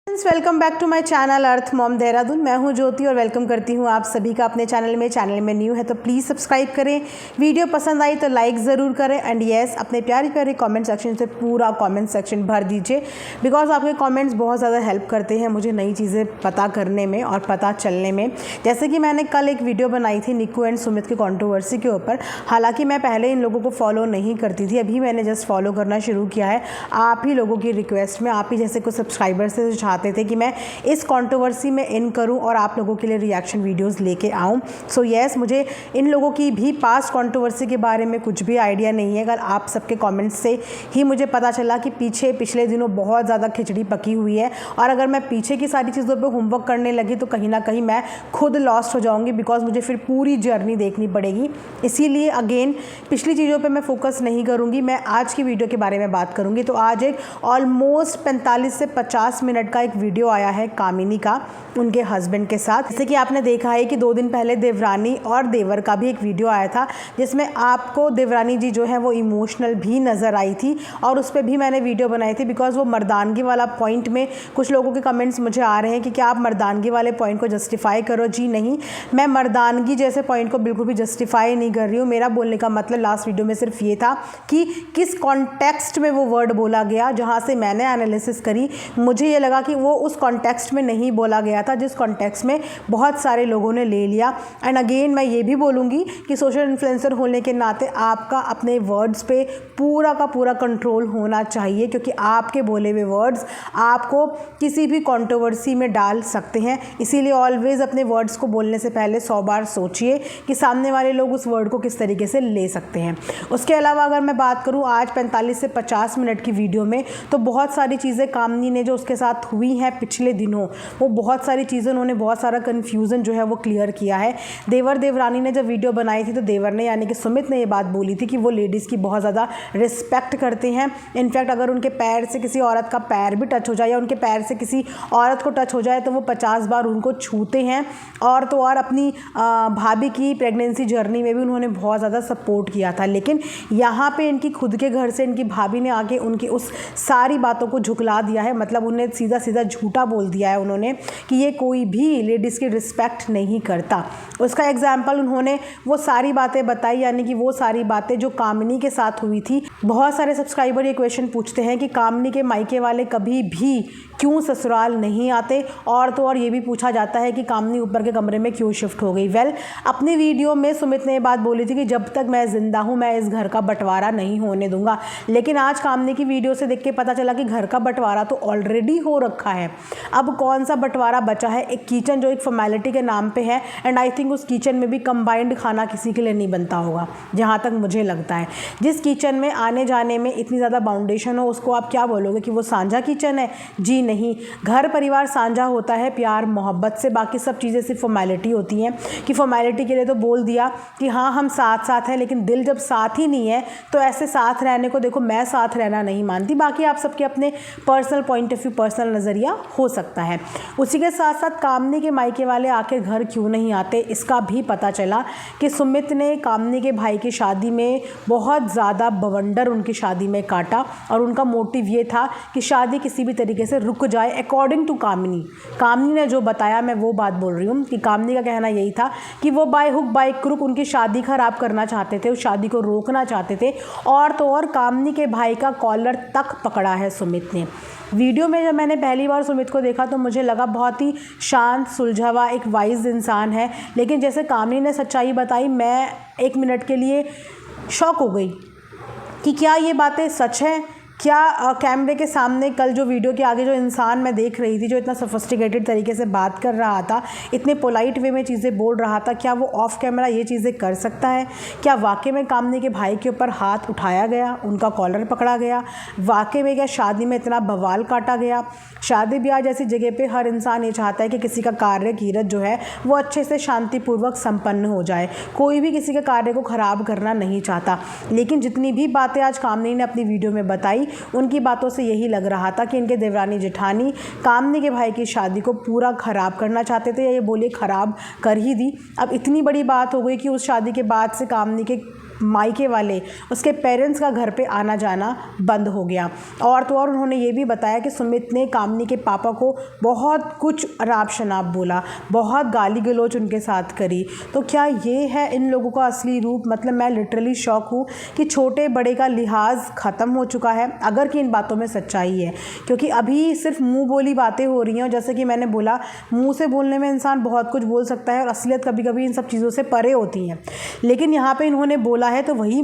Welcome back to my channel Earth Mom Dehradun. मैं हूं ज्योति और वेलकम करती हूं आप सभी का अपने चैनल में न्यू है तो प्लीज़ सब्सक्राइब करें। वीडियो पसंद आई तो लाइक ज़रूर करें एंड येस अपने प्यारे कमेंट सेक्शन से पूरा कमेंट सेक्शन भर दीजिए बिकॉज आपके कमेंट्स बहुत ज़्यादा हेल्प करते हैं मुझे नई चीज़ें पता करने में और पता चलने में। जैसे कि मैंने कल एक वीडियो बनाई थी निक्कू एंड सुमित की कंट्रोवर्सी के ऊपर। हालाँकि मैं पहले इन लोगों को फॉलो नहीं करती थी, अभी मैंने जस्ट फॉलो करना शुरू किया है आप ही लोगों की रिक्वेस्ट में। आप ही जैसे कुछ सब्सक्राइबर्स से चाहते थे कि मैं इस कंट्रोवर्सी में इन करूं और आप लोगों के लिए रिएक्शन वीडियोस लेके आऊं। सो येस मुझे इन लोगों की भी पास्ट कंट्रोवर्सी के बारे में कुछ भी आइडिया नहीं है। अगर आप सबके कमेंट्स से ही मुझे पता चला कि पिछले दिनों बहुत ज़्यादा खिचड़ी पकी हुई है और अगर मैं पीछे की सारी चीज़ों पर होमवर्क करने लगी तो कहीं ना कहीं मैं खुद लॉस्ट हो जाऊँगी बिकॉज मुझे फिर पूरी जर्नी देखनी पड़ेगी। इसीलिए अगेन पिछली चीज़ों पर मैं फोकस नहीं करूँगी, मैं आज की वीडियो के बारे में बात करूँगी। तो आज एक ऑलमोस्ट 45 से 50 मिनट का एक वीडियो आया है कामिनी का उनके हस्बैंड के साथ। जैसे कि आपने देखा है कि 2 दिन पहले देवरानी और देवर का भी एक वीडियो आया था जिसमें आपको देवरानी जी जो है वो इमोशनल भी नज़र आई थी और उस पर भी मैंने वीडियो बनाई थी बिकॉज वो मर्दानगी वाला पॉइंट में कुछ लोगों के कमेंट्स मुझे आ रहे हैं कि क्या आप मर्दानगी वाले पॉइंट को जस्टिफाई करो। जी नहीं, मैं मर्दानगी जैसे पॉइंट को बिल्कुल भी जस्टिफाई नहीं कर रही हूँ। मेरा बोलने का मतलब लास्ट वीडियो में सिर्फ ये था कि किस कॉन्टेक्स्ट में वो वर्ड बोला गया। जहाँ से मैंने एनालिसिस करी मुझे ये लगा कि वो उस कॉन्टेक्स्ट में नहीं बोला गया था जिस कॉन्टेक्स्ट में बहुत सारे लोगों ने ले लिया। एंड अगेन मैं ये भी बोलूँगी कि सोशल इन्फ्लुएंसर होने के नाते आपका अपने वर्ड्स पे पूरा का पूरा कंट्रोल होना चाहिए क्योंकि आपके बोले हुए वर्ड्स आपको किसी भी कंट्रोवर्सी में डाल सकते हैं। इसीलिए ऑलवेज़ अपने वर्ड्स को बोलने से पहले 100 बार सोचिए कि सामने वाले लोग उस वर्ड को किस तरीके से ले सकते हैं। उसके अलावा अगर मैं बात करूँ आज 45 से 50 मिनट की वीडियो में तो बहुत सारी चीज़ें कामिनी ने जो उसके साथ हुई हैं पिछले दिनों वो बहुत सारी चीज़ें उन्होंने बहुत सारा कन्फ्यूज़न जो है वो क्लियर किया है। देवरानी ने जब वीडियो बनाई थी तो देवर ने यानी कि सुमित ने ये बात बोली थी कि वो लेडीज़ की बहुत ज़्यादा रिस्पेक्ट करते हैं। इनफैक्ट अगर उनके पैर से किसी औरत का पैर भी टच हो जाए या उनके पैर से किसी औरत को टच हो जाए तो वो 50 बार उनको छूते हैं। और तो और अपनी भाभी की प्रेगनेंसी जर्नी में भी उन्होंने बहुत ज़्यादा सपोर्ट किया था। लेकिन यहाँ पे इनकी खुद के घर से इनकी भाभी ने आके उनकी उस सारी बातों को झुकला दिया है। मतलब उन्हें सीधा झूठा बोल दिया है उन्होंने कि ये कोई भी लेडीज़ की रिस्पेक्ट नहीं करता। उसका एग्जाम्पल उन्होंने वो सारी बातें बताई यानी कि वो सारी बातें जो कामिनी के साथ हुई थी। बहुत सारे सब्सक्राइबर ये क्वेश्चन पूछते हैं कि कामिनी के मायके वाले कभी भी क्यों ससुराल नहीं आते और तो और ये भी पूछा जाता है कि कामिनी ऊपर के कमरे में क्यों शिफ्ट हो गई। अपनी वीडियो में सुमित ने ये बात बोली थी कि जब तक मैं ज़िंदा हूँ मैं इस घर का बंटवारा नहीं होने दूंगा। लेकिन आज कामिनी की वीडियो से देख के पता चला कि घर का बंटवारा तो ऑलरेडी हो रखा है। अब कौन सा बंटवारा बचा है? एक किचन जो एक फॉर्मेलिटी के नाम पे है एंड आई थिंक उस किचन में भी कंबाइंड खाना किसी के लिए नहीं बनता होगा जहाँ तक मुझे लगता है। जिस किचन में आने जाने में इतनी ज़्यादा बाउंडेशन हो उसको आप क्या बोलोगे कि वो साझा किचन है? जी नहीं, घर परिवार साझा होता है प्यार मोहब्बत से, बाकी सब चीज़ें सिर्फ फॉर्मेलिटी होती हैं कि फॉर्मेलिटी के लिए तो बोल दिया कि हाँ हम साथ हैं, लेकिन दिल जब साथ ही नहीं है तो ऐसे साथ रहने को देखो मैं साथ रहना नहीं मानती। बाकी आप सबके अपने personal point of view personal नज़रिया हो सकता है। उसी के साथ साथ कामिनी के मायके वाले आखिर घर क्यों नहीं आते इसका भी पता चला कि सुमित ने कामिनी के भाई की शादी में बहुत ज़्यादा बवंडर उनकी शादी में काटा और उनका मोटिव ये था कि शादी किसी भी तरीके से रुक जाए। अकॉर्डिंग टू कामिनी ने जो बताया मैं वो बात बोल रही हूँ कि कामिनी का कहना यही था कि वो बाय हुक बाय क्रुक उनकी शादी खराब करना चाहते थे, उस शादी को रोकना चाहते थे। और तो और कामिनी के भाई का कॉलर तक पकड़ा है सुमित ने। वीडियो में जब मैंने पहली बार सुमित को देखा तो मुझे लगा बहुत ही शांत सुलझा हुआ एक वाइज इंसान है। लेकिन जैसे कामिनी ने सच्चाई बताई मैं 1 मिनट के लिए शॉक हो गई कि क्या ये बातें सच हैं। क्या कैमरे के सामने कल जो वीडियो के आगे जो इंसान मैं देख रही थी जो इतना सोफिस्टिकेटेड तरीके से बात कर रहा था, इतने पोलाइट वे में चीज़ें बोल रहा था, क्या वो ऑफ कैमरा ये चीज़ें कर सकता है? क्या वाकई में कामिनी के भाई के ऊपर हाथ उठाया गया, उनका कॉलर पकड़ा गया? वाकई में क्या शादी में इतना बवाल काटा गया? शादी ब्याह जैसी जगह पे हर इंसान ये चाहता है कि किसी का कार्य कीरत जो है वो अच्छे से शांतिपूर्वक संपन्न हो जाए। कोई भी किसी के कार्य को ख़राब करना नहीं चाहता। लेकिन जितनी भी बातें आज कामिनी ने अपनी वीडियो में बताई उनकी बातों से यही लग रहा था कि इनके देवरानी जेठानी कामिनी के भाई की शादी को पूरा ख़राब करना चाहते थे या ये बोलिए ख़राब कर ही दी। अब इतनी बड़ी बात हो गई कि उस शादी के बाद से कामिनी के मायके वाले, उसके पेरेंट्स का घर पे आना जाना बंद हो गया। और तो और उन्होंने ये भी बताया कि सुमित ने कामनी के पापा को बहुत कुछ अनाप शनाप बोला, बहुत गाली गलौज उनके साथ करी। तो क्या ये है इन लोगों का असली रूप? मतलब मैं लिटरली शॉक हूँ कि छोटे बड़े का लिहाज ख़त्म हो चुका है, अगर कि इन बातों में सच्चाई है। क्योंकि अभी सिर्फ मुंह बोली बातें हो रही हैं, और जैसे कि मैंने बोला, मुंह से बोलने में इंसान बहुत कुछ बोल सकता है और असलियत कभी कभी इन सब चीज़ों से परे होती हैं। लेकिन यहाँ पे इन्होंने बोला है तो वही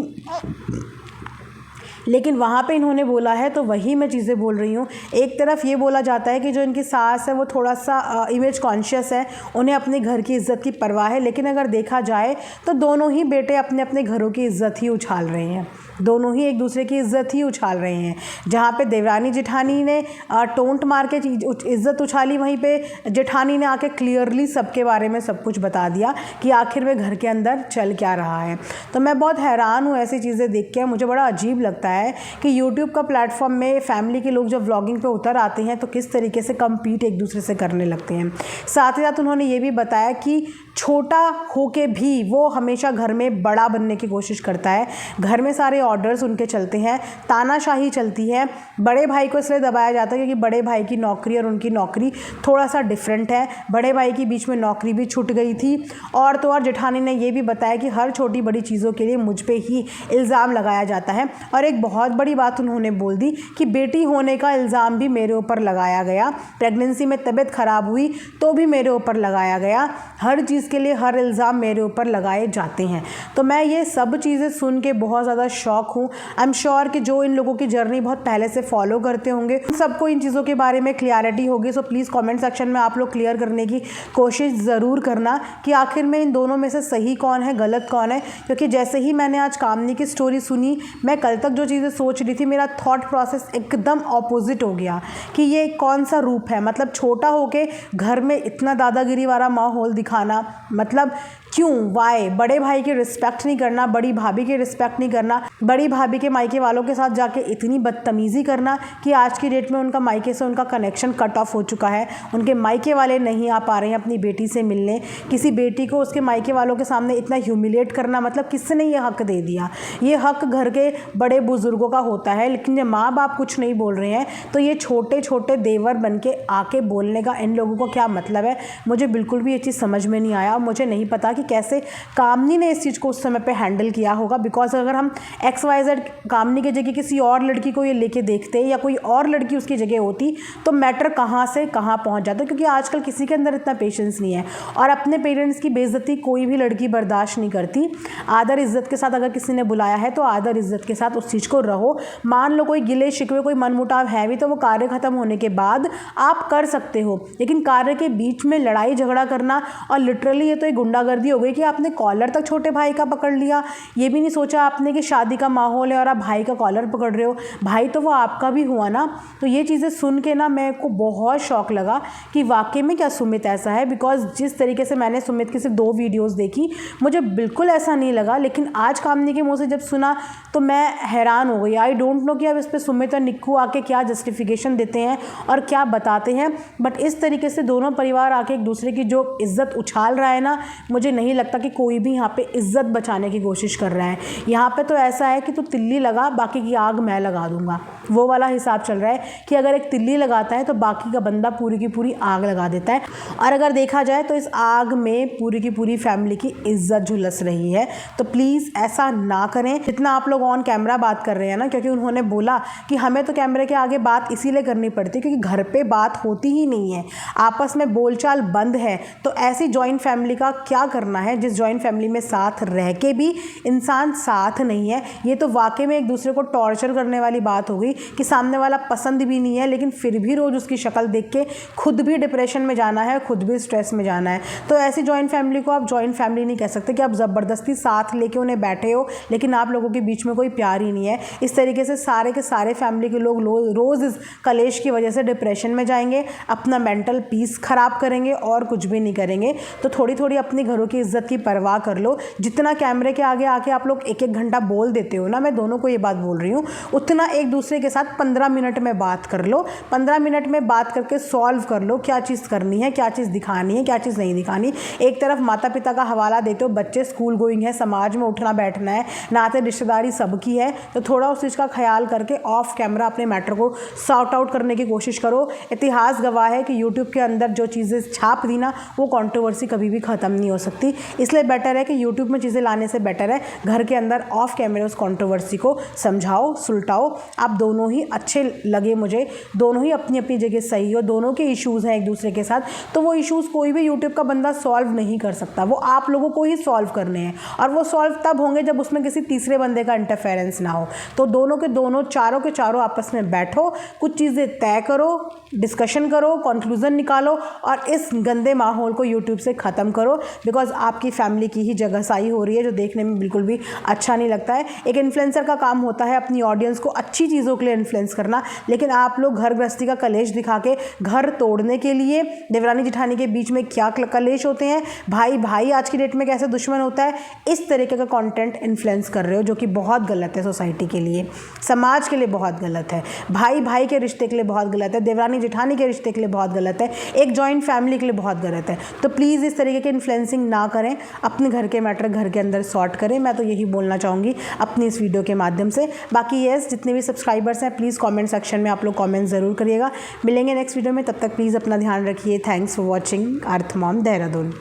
वहाँ पे इन्होंने बोला है तो वही मैं चीज़ें बोल रही हूँ। एक तरफ ये बोला जाता है कि जो इनकी सास है वो थोड़ा सा इमेज कॉन्शियस है, उन्हें अपने घर की इज़्ज़त की परवाह है। लेकिन अगर देखा जाए तो दोनों ही बेटे अपने अपने घरों की इज़्ज़त ही उछाल रहे हैं, दोनों ही एक दूसरे की इज़्ज़त ही उछाल रहे हैं। जहाँ पे देवरानी जेठानी ने टोंट मार के इज़्ज़त उछाली, वहीं पे जेठानी ने आके क्लियरली सबके बारे में सब कुछ बता दिया कि आखिर में घर के अंदर चल क्या रहा है। तो मैं बहुत हैरान हूँ ऐसी चीज़ें देख के। मुझे बड़ा अजीब लगता है कि यूट्यूब का प्लेटफॉर्म में फैमिली के लोग जब व्लॉगिंग पे उतर आते हैं तो किस तरीके से कम्पीट एक दूसरे से करने लगते हैं। साथ ही साथ उन्होंने ये भी बताया कि छोटा होके भी वो हमेशा घर में बड़ा बनने की कोशिश करता है। घर में सारे ऑर्डर्स उनके चलते हैं, तानाशाही चलती है। बड़े भाई को इसलिए दबाया जाता है क्योंकि बड़े भाई की नौकरी और उनकी नौकरी थोड़ा सा डिफरेंट है। बड़े भाई की बीच में नौकरी भी छूट गई थी। और तो और जेठानी ने ये भी बताया कि हर छोटी बड़ी चीज़ों के लिए मुझ पे ही इल्ज़ाम लगाया जाता है। और एक बहुत बड़ी बात उन्होंने बोल दी कि बेटी होने का इल्ज़ाम भी मेरे ऊपर लगाया गया, प्रेगनेंसी में तबीयत ख़राब हुई तो भी मेरे ऊपर लगाया गया। हर चीज़ के लिए हर इल्ज़ाम मेरे ऊपर लगाए जाते हैं। तो मैं ये सब चीज़ें सुन के बहुत ज़्यादा शॉक हूँ। आई एम श्योर कि जो इन लोगों की जर्नी बहुत पहले से फॉलो करते होंगे सबको इन चीज़ों के बारे में क्लियरिटी होगी। सो प्लीज़ कमेंट सेक्शन में आप लोग क्लियर करने की कोशिश ज़रूर करना कि आखिर में इन दोनों में से सही कौन है, गलत कौन है। क्योंकि जैसे ही मैंने आज कामनी की स्टोरी सुनी, मैं कल तक जो चीज़ें सोच रही थी, मेरा थॉट प्रोसेस एकदम ऑपोजिट हो गया कि ये कौन सा रूप है। मतलब छोटा होके घर में इतना दादागिरी वाला माहौल दिखाना, मतलब क्यों, वाई? बड़े भाई की रिस्पेक्ट नहीं करना, बड़ी भाभी की रिस्पेक्ट नहीं करना, बड़ी भाभी के मायके वालों के साथ जाके इतनी बदतमीज़ी करना कि आज की डेट में उनका मायके से उनका कनेक्शन कट ऑफ हो चुका है। उनके मायके वाले नहीं आ पा रहे हैं अपनी बेटी से मिलने। किसी बेटी को उसके मायके वालों के सामने इतना ह्यूमिलेट करना, मतलब किसने ये हक दे दिया? ये हक घर के बड़े बुजुर्गों का होता है। लेकिन जब माँ बाप कुछ नहीं बोल रहे हैं तो ये छोटे छोटे देवर बन के आके बोलने का इन लोगों को क्या मतलब है? मुझे बिल्कुल भी ये चीज़ समझ में नहीं आया। मुझे नहीं पता कि कैसे कामनी ने इस चीज़ को उस समय पे हैंडल किया होगा। बिकॉज अगर हम XYZ कामनी की जगह किसी और लड़की को ये लेके देखते या कोई और लड़की उसकी जगह होती तो मैटर कहाँ से कहाँ पहुँच जाता। क्योंकि आजकल किसी के अंदर इतना पेशेंस नहीं है और अपने पेरेंट्स की बेइज्जती कोई भी लड़की बर्दाश्त नहीं करती। आदर इज्जत के साथ अगर किसी ने बुलाया है तो आदर इज्जत के साथ उस चीज़ को रहो। मान लो कोई गिले शिकवे, कोई मनमुटाव है भी तो वो कार्य ख़त्म होने के बाद आप कर सकते हो। लेकिन कार्य के बीच में लड़ाई झगड़ा करना, और लिटरली ये तो एक गुंडागर्दी हो गई कि आपने कॉलर तक छोटे भाई का पकड़ लिया। ये भी नहीं सोचा आपने कि शादी का माहौल है और आप भाई का कॉलर पकड़ रहे हो। भाई तो वो आपका भी हुआ ना। तो ये चीज़ें सुन के ना मेरे को बहुत शौक लगा कि वाकई में क्या सुमित ऐसा है। बिकॉज जिस तरीके से मैंने सुमित की सिर्फ 2 वीडियोज़ देखी, मुझे बिल्कुल ऐसा नहीं लगा। लेकिन आज कामनी के मुँह से जब सुना तो मैं हैरान हो गई। आई डोंट नो कि अब इस पर सुमित और निक्कू आके क्या जस्टिफिकेशन देते हैं और क्या बताते हैं। बट इस तरीके से दोनों परिवार आके एक दूसरे की जो इज्जत उछाल रहा है ना, मुझे नहीं लगता कि कोई भी यहाँ पे इज्जत बचाने की कोशिश कर रहा है। यहाँ पे तो ऐसा है कि तू तिल्ली लगा, बाकी की आग मैं लगा दूंगा, वो वाला हिसाब चल रहा है कि अगर एक तिल्ली लगाता है तो बाकी का बंदा पूरी की पूरी आग लगा देता है। और अगर देखा जाए तो इस आग में पूरी की पूरी फैमिली की इज्जत झुलस रही है। तो प्लीज़ ऐसा ना करें जितना आप लोग ऑन कैमरा बात कर रहे हैं ना। क्योंकि उन्होंने बोला कि हमें तो कैमरे के आगे बात इसीलिए करनी पड़ती है क्योंकि घर पे बात होती ही नहीं है, आपस में बोलचाल बंद है। तो ऐसी जॉइंट फैमिली का क्या करना है जिस जॉइंट फैमिली में साथ रह के भी इंसान साथ नहीं है। ये तो वाकई में एक दूसरे को टॉर्चर करने वाली बात हो गई कि सामने वाला पसंद भी नहीं है लेकिन फिर भी रोज़ उसकी शक्ल देख के खुद भी डिप्रेशन में जाना है, खुद भी स्ट्रेस में जाना है। तो ऐसी जॉइंट फैमिली को आप जॉइंट फैमिली नहीं कह सकते कि आप ज़बरदस्ती साथ लेके उन्हें बैठे हो लेकिन आप लोगों के बीच में कोई प्यार ही नहीं है। इस तरीके से सारे के सारे फैमिली के लोग रोज़ इस कलेश की वजह से डिप्रेशन में जाएंगे, अपना मेंटल पीस ख़राब करेंगे और कुछ भी नहीं करेंगे। तो थोड़ी थोड़ी अपने घरों की की इज्जत की परवाह कर लो। जितना कैमरे के आगे आके आप लोग 1-1 घंटा बोल देते हो ना, मैं दोनों को ये बात बोल रही हूँ, उतना एक दूसरे के साथ 15 मिनट में बात कर लो। 15 मिनट में बात करके सॉल्व कर लो क्या चीज़ करनी है, क्या चीज़ दिखानी है, क्या चीज़ नहीं दिखानी। एक तरफ माता पिता का हवाला देते हो, बच्चे स्कूल गोइंग है, समाज में उठना बैठना है, नाते रिश्तेदारी सबकी है, तो थोड़ा उस चीज़ का ख्याल करके ऑफ कैमरा अपने मैटर को सॉर्ट आउट करने की कोशिश करो। इतिहास गवाह है कि यूट्यूब के अंदर जो चीज़ें छाप दी ना, वो कंट्रोवर्सी कभी भी ख़त्म नहीं हो सकती। इसलिए बेटर है कि यूट्यूब में चीज़ें लाने से बेटर है घर के अंदर ऑफ कैमरे उस कंट्रोवर्सी को समझाओ, सुलटाओ। आप दोनों ही अच्छे लगे मुझे, दोनों ही अपनी अपनी जगह सही हो, दोनों के इश्यूज़ हैं एक दूसरे के साथ, तो वो इश्यूज़ कोई भी यूट्यूब का बंदा सॉल्व नहीं कर सकता, वो आप लोगों को ही सॉल्व करने हैं। और वो सॉल्व तब होंगे जब उसमें किसी तीसरे बंदे का इंटरफेरेंस ना हो। तो दोनों के दोनों, चारों के चारों आपस में बैठो, कुछ चीज़ें तय करो, डिस्कशन करो, कंक्लूजन निकालो और इस गंदे माहौल को यूट्यूब से ख़त्म करो। बिकॉज आपकी फैमिली की ही जगहसाई हो रही है, जो देखने में बिल्कुल भी अच्छा नहीं लगता है। एक इन्फ्लुएंसर का काम होता है अपनी ऑडियंस को अच्छी चीज़ों के लिए इन्फ्लुएंस करना, लेकिन आप लोग घर गृहस्थी का कलेश दिखा के घर तोड़ने के लिए, देवरानी जेठानी के बीच में क्या कलेश होते हैं, भाई भाई आज की डेट में कैसे दुश्मन होता है, इस तरीके का कंटेंट इन्फ्लुएंस कर रहे हो, जो कि बहुत गलत है। सोसाइटी के लिए, समाज के लिए बहुत गलत है, भाई भाई के रिश्ते के लिए बहुत गलत है, देवरानी जेठानी के रिश्ते के लिए बहुत गलत है, एक जॉइंट फैमिली के लिए बहुत गलत है। तो प्लीज़ इस तरीके के इन्फ्लुएंसिंग ना करें, अपने घर के मैटर घर के अंदर सॉर्ट करें। मैं तो यही बोलना चाहूँगी अपनी इस वीडियो के माध्यम से। बाकी येस, जितने भी सब्सक्राइबर्स हैं प्लीज़ कमेंट सेक्शन में आप लोग कमेंट ज़रूर करिएगा। मिलेंगे नेक्स्ट वीडियो में, तब तक प्लीज़ अपना ध्यान रखिए। Thanks for watching earth Mom Dehradun.